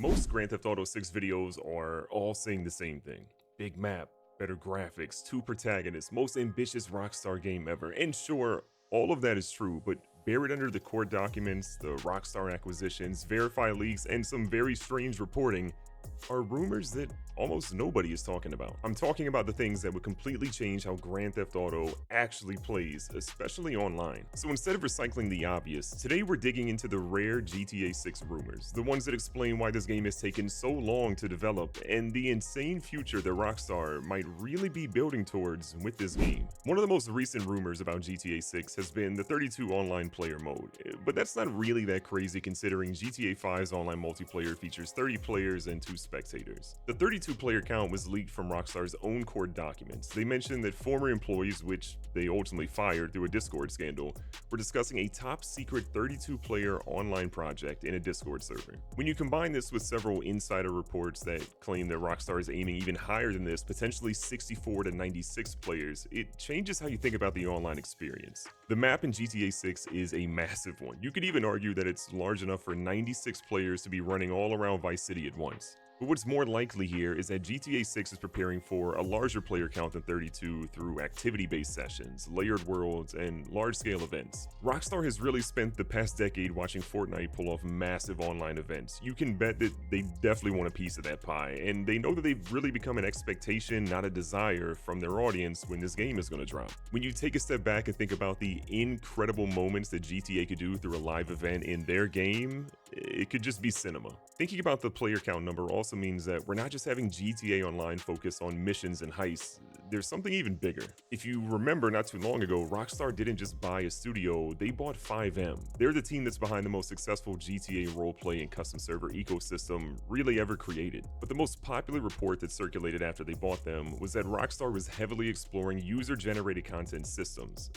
Most Grand Theft Auto 6 videos are all saying the same thing. Big map, better graphics, two protagonists, most ambitious Rockstar game ever. And sure, all of that is true, but buried under the court documents, the Rockstar acquisitions, verified leaks, and some very strange reporting are rumors that almost nobody is talking about. I'm talking about the things that would completely change how Grand Theft Auto actually plays, especially online. So instead of recycling the obvious, today we're digging into the rare GTA 6 rumors, the ones that explain why this game has taken so long to develop, and the insane future that Rockstar might really be building towards with this game. One of the most recent rumors about GTA 6 has been the 32 online player mode, but that's not really that crazy considering GTA 5's online multiplayer features 30 players and 2 spectators. The 32 player count was leaked from Rockstar's own court documents. They mentioned that former employees, which they ultimately fired through a Discord scandal, were discussing a top secret 32 player online project in a Discord server. When you combine this with several insider reports that claim that Rockstar is aiming even higher than this, potentially 64 to 96 players, it changes how you think about the online experience. The map in GTA 6 is a massive one. You could even argue that it's large enough for 96 players to be running all around Vice City at once. But what's more likely here is that GTA 6 is preparing for a larger player count than 32 through activity-based sessions, layered worlds, and large-scale events. Rockstar has really spent the past decade watching Fortnite pull off massive online events. You can bet that they definitely want a piece of that pie, and they know that they've really become an expectation, not a desire, from their audience when this game is going to drop. When you take a step back and think about the incredible moments that GTA could do through a live event in their game, it could just be cinema. Thinking about the player count number also means that we're not just having GTA Online focus on missions and heists, there's something even bigger. If you remember not too long ago, Rockstar didn't just buy a studio, they bought 5M. They're the team that's behind the most successful GTA roleplay and custom server ecosystem really ever created. But the most popular report that circulated after they bought them was that Rockstar was heavily exploring user-generated content systems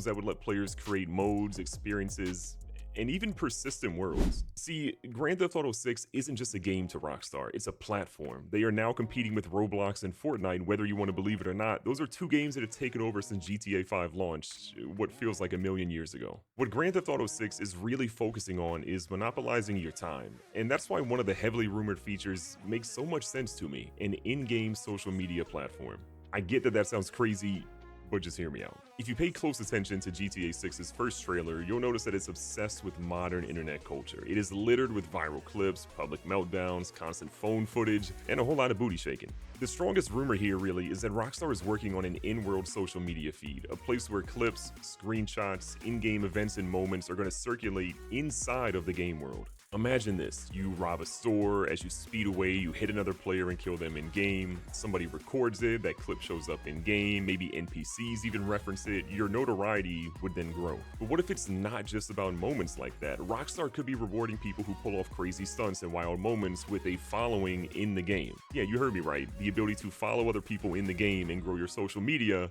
that would let players create modes, experiences, and even persistent worlds. See, Grand Theft Auto 6 isn't just a game to Rockstar, it's a platform. They are now competing with Roblox and Fortnite, whether you want to believe it or not. Those are two games that have taken over since GTA 5 launched, what feels like a million years ago. What Grand Theft Auto 6 is really focusing on is monopolizing your time, and that's why one of the heavily rumored features makes so much sense to me, an in-game social media platform. I get that sounds crazy, but just hear me out. If you pay close attention to GTA 6's first trailer, you'll notice that it's obsessed with modern internet culture. It is littered with viral clips, public meltdowns, constant phone footage, and a whole lot of booty shaking. The strongest rumor here really is that Rockstar is working on an in-world social media feed, a place where clips, screenshots, in-game events and moments are going to circulate inside of the game world. Imagine this, you rob a store, as you speed away, you hit another player and kill them in-game, somebody records it, that clip shows up in-game, maybe NPCs even reference it, your notoriety would then grow. But what if it's not just about moments like that? Rockstar could be rewarding people who pull off crazy stunts and wild moments with a following in the game. Yeah, you heard me right, the ability to follow other people in the game and grow your social media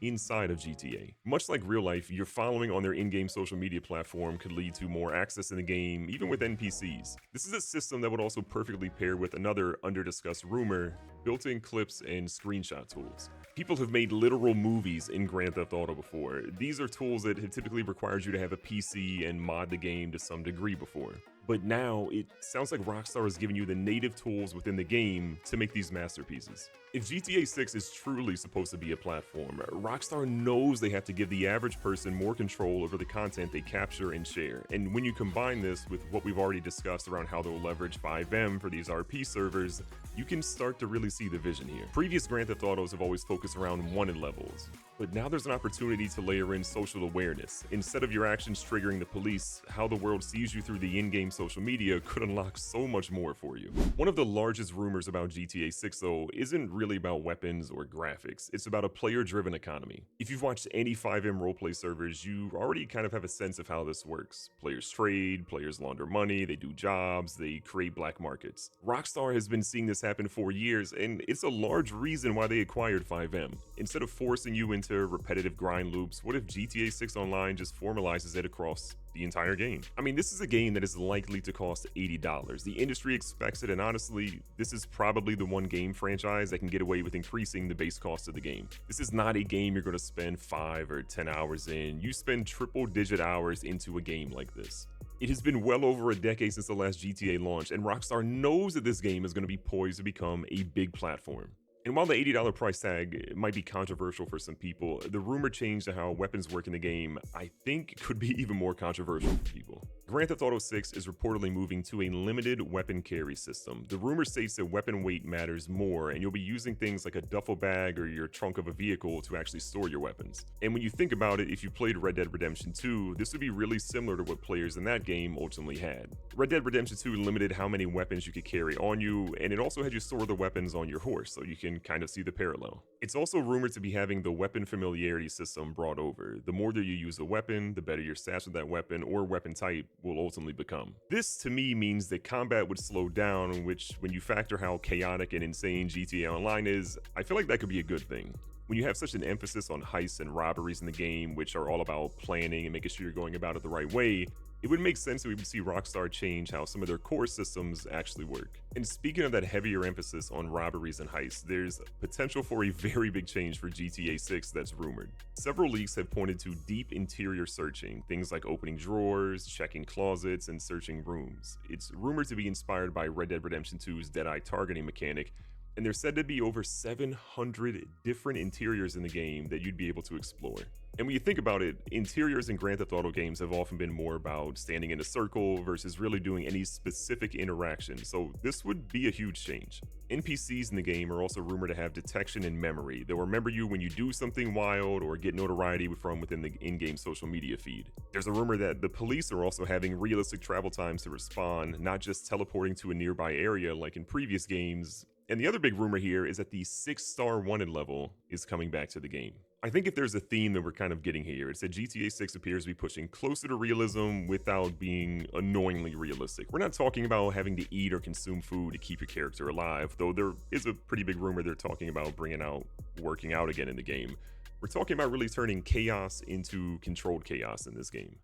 inside of GTA. Much like real life, your following on their in-game social media platform could lead to more access in the game, even with NPCs. This is a system that would also perfectly pair with another under-discussed rumor, built-in clips and screenshot tools. People have made literal movies in Grand Theft Auto before. These are tools that have typically required you to have a PC and mod the game to some degree before. But now, it sounds like Rockstar is giving you the native tools within the game to make these masterpieces. If GTA 6 is truly supposed to be a platform, Rockstar knows they have to give the average person more control over the content they capture and share. And when you combine this with what we've already discussed around how they'll leverage 5M for these RP servers, you can start to really see the vision here. Previous Grand Theft Autos have always focused around wanted levels, but now there's an opportunity to layer in social awareness. Instead of your actions triggering the police, how the world sees you through the in-game social media could unlock so much more for you. One of the largest rumors about GTA 6 though isn't really about weapons or graphics, it's about a player-driven economy. If you've watched any 5M roleplay servers, you already kind of have a sense of how this works. Players trade, players launder money, they do jobs, they create black markets. Rockstar has been seeing this happen for years, and it's a large reason why they acquired 5M. Instead of forcing you into repetitive grind loops, what if GTA 6 Online just formalizes it across the entire game? I mean, this is a game that is likely to cost $80. The industry expects it, and honestly, this is probably the one game franchise that can get away with increasing the base cost of the game. This is not a game you're going to spend 5 or 10 hours in. You spend triple-digit hours into a game like this. It has been well over a decade since the last GTA launch, and Rockstar knows that this game is going to be poised to become a big platform. And while the $80 price tag might be controversial for some people, the rumor change to how weapons work in the game, I think, could be even more controversial for people. Grand Theft Auto 6 is reportedly moving to a limited weapon carry system. The rumor states that weapon weight matters more, and you'll be using things like a duffel bag or your trunk of a vehicle to actually store your weapons. And when you think about it, if you played Red Dead Redemption 2, this would be really similar to what players in that game ultimately had. Red Dead Redemption 2 limited how many weapons you could carry on you, and it also had you store the weapons on your horse, so you can kind of see the parallel. It's also rumored to be having the weapon familiarity system brought over. The more that you use a weapon, the better your stats with that weapon or weapon type will ultimately become. This to me means that combat would slow down, which when you factor how chaotic and insane GTA Online is, I feel like that could be a good thing. When you have such an emphasis on heists and robberies in the game, which are all about planning and making sure you're going about it the right way, it would make sense that we would see Rockstar change how some of their core systems actually work. And speaking of that heavier emphasis on robberies and heists, there's potential for a very big change for GTA 6 that's rumored. Several leaks have pointed to deep interior searching, things like opening drawers, checking closets, and searching rooms. It's rumored to be inspired by Red Dead Redemption 2's Deadeye targeting mechanic, and there's said to be over 700 different interiors in the game that you'd be able to explore. And when you think about it, interiors in Grand Theft Auto games have often been more about standing in a circle versus really doing any specific interaction, so this would be a huge change. NPCs in the game are also rumored to have detection and memory. They'll remember you when you do something wild or get notoriety from within the in-game social media feed. There's a rumor that the police are also having realistic travel times to respond, not just teleporting to a nearby area like in previous games. And the other big rumor here is that the 6-star wanted level is coming back to the game. I think if there's a theme that we're kind of getting here, it's that GTA 6 appears to be pushing closer to realism without being annoyingly realistic. We're not talking about having to eat or consume food to keep your character alive, though there is a pretty big rumor they're talking about bringing out working out again in the game. We're talking about really turning chaos into controlled chaos in this game.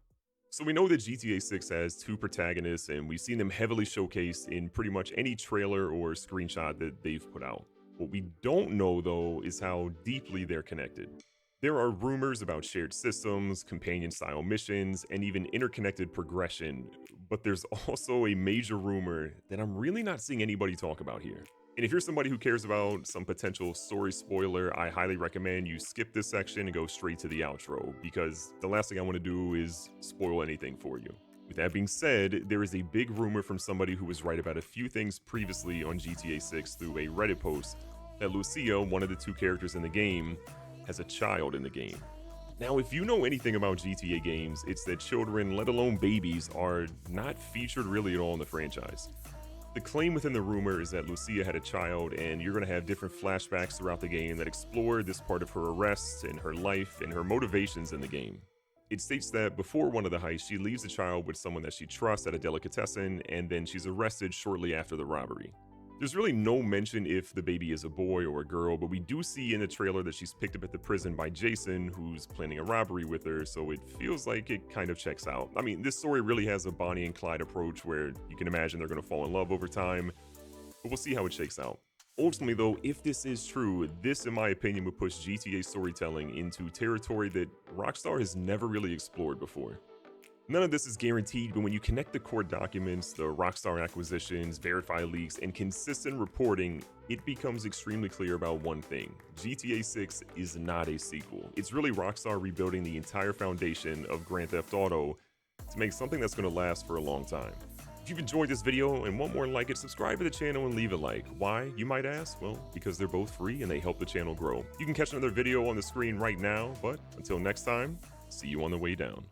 So we know that GTA 6 has two protagonists, and we've seen them heavily showcased in pretty much any trailer or screenshot that they've put out. What we don't know, though, is how deeply they're connected. There are rumors about shared systems, companion-style missions, and even interconnected progression, but there's also a major rumor that I'm really not seeing anybody talk about here. And if you're somebody who cares about some potential story spoiler, I highly recommend you skip this section and go straight to the outro, because the last thing I want to do is spoil anything for you. With that being said, there is a big rumor from somebody who was right about a few things previously on GTA 6 through a Reddit post that Lucia, one of the two characters in the game, has a child in the game. Now, if you know anything about GTA games, it's that children, let alone babies, are not featured really at all in the franchise. The claim within the rumor is that Lucia had a child, and you're going to have different flashbacks throughout the game that explore this part of her arrest and her life and her motivations in the game. It states that before one of the heists, she leaves the child with someone that she trusts at a delicatessen, and then she's arrested shortly after the robbery. There's really no mention if the baby is a boy or a girl, but we do see in the trailer that she's picked up at the prison by Jason, who's planning a robbery with her, so it feels like it kind of checks out. I mean, this story really has a Bonnie and Clyde approach where you can imagine they're going to fall in love over time, but we'll see how it shakes out. Ultimately, though, if this is true, this, in my opinion, would push GTA storytelling into territory that Rockstar has never really explored before. None of this is guaranteed, but when you connect the core documents, the Rockstar acquisitions, verified leaks, and consistent reporting, it becomes extremely clear about one thing. GTA 6 is not a sequel. It's really Rockstar rebuilding the entire foundation of Grand Theft Auto to make something that's going to last for a long time. If you've enjoyed this video and want more like it, subscribe to the channel and leave a like. Why, you might ask? Well, because they're both free and they help the channel grow. You can catch another video on the screen right now, but until next time, see you on the way down.